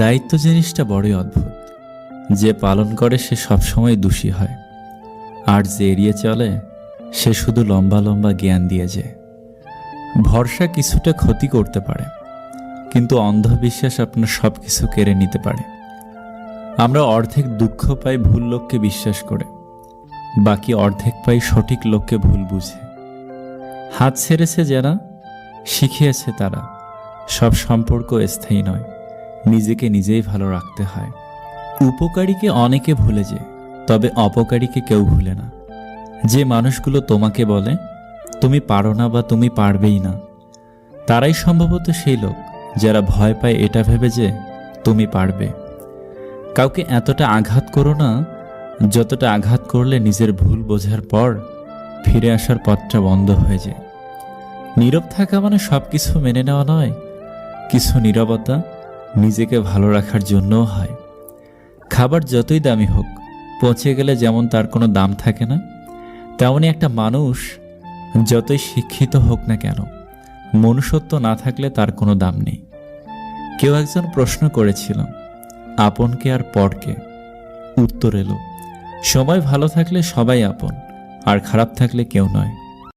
দায়িত্ব জিনিসটা বড়ই অদ্ভুত। যে পালন করে সে সবসময় দোষী হয়, আর যে এড়িয়ে চলে সে শুধু লম্বা লম্বা জ্ঞান দিয়ে যায়। ভরসা কিছুটা ক্ষতি করতে পারে, কিন্তু অন্ধবিশ্বাস আপনার সব কিছু কেড়ে নিতে পারে। আমরা অর্ধেক দুঃখ পাই ভুল লোককে বিশ্বাস করে, বাকি অর্ধেক পাই সঠিক লোককে ভুল বুঝে। হাত ছেড়েছে যারা, শিখিয়েছে তারা, সব সম্পর্ক স্থায়ী নয়, নিজেকে নিজেই ভালো রাখতে হয়। উপকারীকে অনেকে ভুলে যায়, তবে অপকারীকে কেউ ভুলে না। যে মানুষগুলো তোমাকে বলে তুমি পারো না বা তুমি পারবেই না, তারাই সম্ভবত সেই লোক যারা ভয় পায় এটা ভেবে যে তুমি পারবে। কাউকে এতটা আঘাত করো না যতটা আঘাত করলে নিজের ভুল বোঝার পর ফিরে আসার পথটা বন্ধ হয়ে যায়। নীরব থাকা মানে সব কিছু মেনে নেওয়া নয়, কিছু নীরবতা নিজেকে ভালো রাখার জন্যও হয়। খাবার যতই দামি হোক, পচে গেলে যেমন তার কোনো দাম থাকে না, তেমনি একটা মানুষ যতই শিক্ষিত হোক না কেন, মনুষ্যত্ব না থাকলে তার কোনো দাম নেই। কেউ একজন প্রশ্ন করেছিল, আপনকে আর পরকে? উত্তর এলো, সময় ভালো থাকলে সবাই আপন, আর খারাপ থাকলে কেউ নয়।